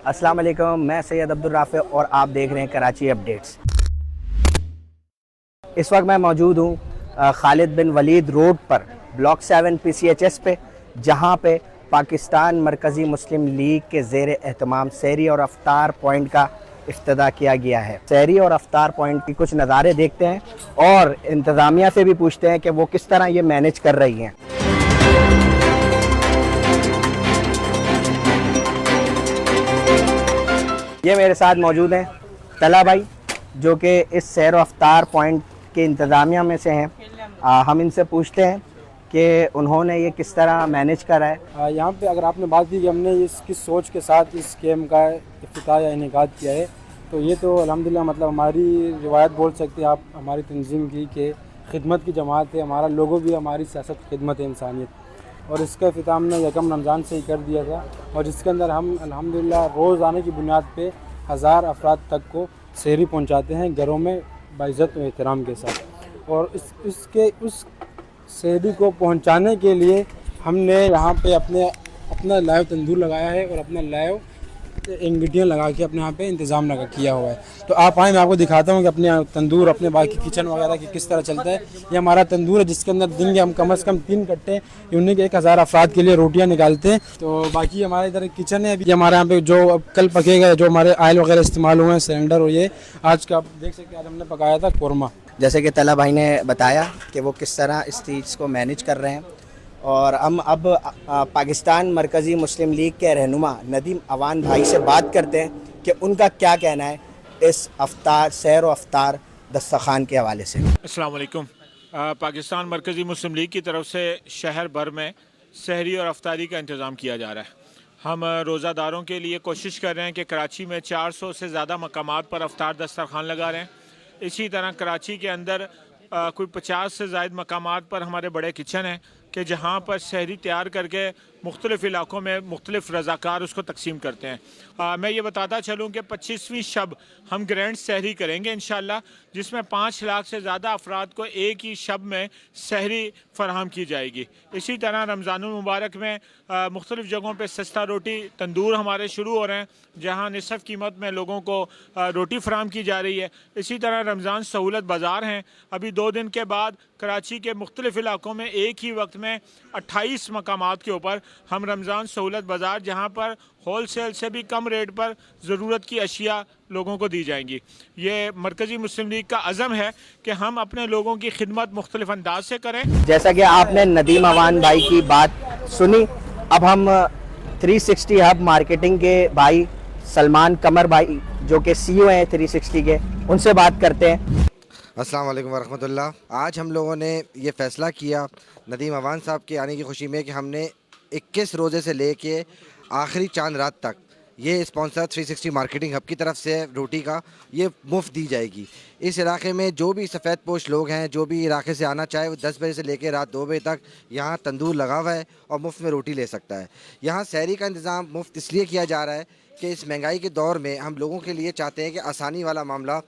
अस्सलाम वालेकुम, मैं सैयद अब्दुल राफ़े और आप देख रहे हैं कराची अपडेट्स। इस वक्त मैं मौजूद हूँ खालिद बिन वलीद रोड पर ब्लॉक 7 PCHS पे, जहाँ पे पाकिस्तान मरकज़ी मुस्लिम लीग के ज़ेर एहतमाम सहरी और अफ्तार पॉइंट का इफ्तिदा किया गया है। सहरी और अफ्तार पॉइंट की कुछ नज़ारे देखते हैं और इंतज़ामिया से भी पूछते हैं कि वो किस तरह ये मैनेज कर रही हैं। ये मेरे साथ मौजूद हैं तला भाई, जो कि इस सैर व अफ्तार पॉइंट के इंतज़ामिया में से हैं। हम इनसे पूछते हैं कि उन्होंने ये किस तरह मैनेज करा है। यहाँ पे अगर आपने बात की कि हमने इस किस सोच के साथ इस गेम का इफ्तिताह या इनेकाद किया है, तो ये तो अल्हम्दुलिल्लाह मतलब हमारी रिवायत बोल सकते हैं आप, हमारी तंजीम की कि खिदमत की जमात है, हमारा लोगो भी हमारी सियासत खिदमत इंसानियत, और इसका इफ्तिताह हमने यकम रमज़ान से ही कर दिया था, और जिसके अंदर हम अल्हम्दुलिल्लाह रोज़ाना की बुनियाद पे 1000 अफराद तक को सहरी पहुँचाते हैं घरों में बाइज़्ज़त व एहतराम के साथ। और उस सहरी को पहुँचाने के लिए हमने यहाँ पे अपना लाइव तंदूर लगाया है और अपना लाइव इंग्रेडिएंट लगा के अपने यहाँ पे इंतज़ाम लगा किया हुआ है। तो आप आए, मैं आपको दिखाता हूँ कि अपने तंदूर, अपने बाकी किचन वगैरह की किस तरह चलता है। ये हमारा तंदूर है जिसके अंदर दिन के हम कम से कम 3 कट्टे यूनिक 1000 अफराद के लिए रोटियाँ निकालते हैं। तो बाकी हमारे इधर किचन है, अभी हमारे यहाँ पे जो अब कल पकेगा, जो हमारे ऑयल वगैरह इस्तेमाल हुए हैं, सिलेंडर, और ये आज का आप देख सकते हैं, आज हमने पकाया था कोरमा। जैसे कि तला भाई ने बताया कि वो किस तरह इस चीज़ को मैनेज कर रहे हैं, और हम अब पाकिस्तान मरकज़ी मुस्लिम लीग के रहनुमा नदीम अवान भाई से बात करते हैं कि उनका क्या कहना है इस सैर व अफ्तार दस्तरखान के हवाले से। अस्सलाम वालेकुम। पाकिस्तान मरकज़ी मुस्लिम लीग की तरफ से शहर भर में सहरी और अफ्तारी का इंतज़ाम किया जा रहा है। हम रोज़ादारों के लिए कोशिश कर रहे हैं कि कराची में 400 से ज़्यादा मकामात पर अफ्तार दस्तरखान लगा रहे हैं। इसी तरह कराची के अंदर कोई 50 से ज़ायद मकामात पर हमारे बड़े किचन हैं कि जहाँ पर सहरी तैयार करके मुख्तलिफ़ इलाक़ों में मुख्तलिफ़ रज़ाकार उसको तकसीम करते हैं। मैं ये बताता चलूँ कि 25वीं शब हम ग्रैंड सहरी करेंगे इंशाअल्लाह, जिसमें 5 लाख से ज़्यादा अफराद को एक ही शब में सहरी फ़राहम की जाएगी। इसी तरह रमज़ानुल मुबारक में मुख्तलिफ़ जगहों पर सस्ता रोटी तंदूर हमारे शुरू हो रहे हैं, जहाँ निसफ़ कीमत में लोगों को रोटी फ़राहम की जा रही है। इसी तरह रमज़ान सहूलत बाज़ार हैं, अभी 2 दिन के बाद कराची के मुख्तलिफ़ इलाक़ों में एक ही वक्त में 28 मकामात के ऊपर हम रमज़ान सहूलत बाज़ार, जहाँ पर होल सेल से भी कम रेट पर ज़रूरत की अशिया लोगों को दी जाएंगी। ये मरकज़ी मुस्लिम लीग का अज़म है कि हम अपने लोगों की खिदमत मुख्तलिफ़ अंदाज से करें। जैसा कि आपने नदीम अवान भाई की बात सुनी, अब हम 360 हब मार्केटिंग के भाई सलमान कमर भाई, जो कि CEO हैं 360 के, उनसे बात करते हैं। अस्सलाम वालेकुम वरहमतुल्लाह। आज हम लोगों ने ये फ़ैसला किया नदीम अवान साहब के आने की खुशी में कि हमने 21 रोज़े से लेके आखिरी चांद रात तक ये स्पॉन्सर 360 मार्केटिंग हब की तरफ से रोटी का ये मुफ्त दी जाएगी। इस इलाके में जो भी सफ़ेद पोश लोग हैं, जो भी इलाके से आना चाहे, वो 10 बजे से लेकर रात 2 बजे तक यहाँ तंदूर लगा हुआ है और मुफ्त में रोटी ले सकता है। यहाँ सहरी का इंतज़ाम मुफ्त इसलिए किया जा रहा है कि इस महंगाई के दौर में हम लोगों के लिए चाहते हैं कि आसानी वाला मामला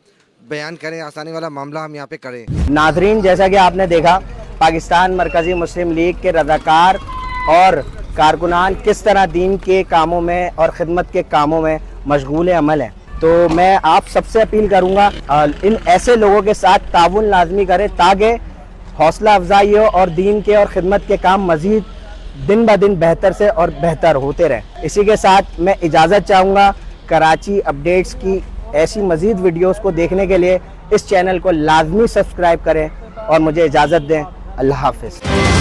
बयान करें, आसानी वाला मामला हम यहाँ पे करें। नाज़रीन, जैसा कि आपने देखा, पाकिस्तान मरकज़ी मुस्लिम लीग के रज़ाकार और कारकुनान किस तरह दीन के कामों में और ख़िदमत के कामों में मशगूल अमल हैं। तो मैं आप सबसे अपील करूँगा इन ऐसे लोगों के साथ ताउन लाजमी करें ताकि हौसला अफजाई हो और दीन के और ख़िदमत के काम मज़ीद दिन ब दिन बेहतर से और बेहतर होते रहें। इसी के साथ मैं इजाज़त चाहूँगा। कराची अपडेट्स की ऐसी मज़ीद वीडियोस को देखने के लिए इस चैनल को लाजमी सब्सक्राइब करें और मुझे इजाज़त दें। अल्लाह हाफ़िज़।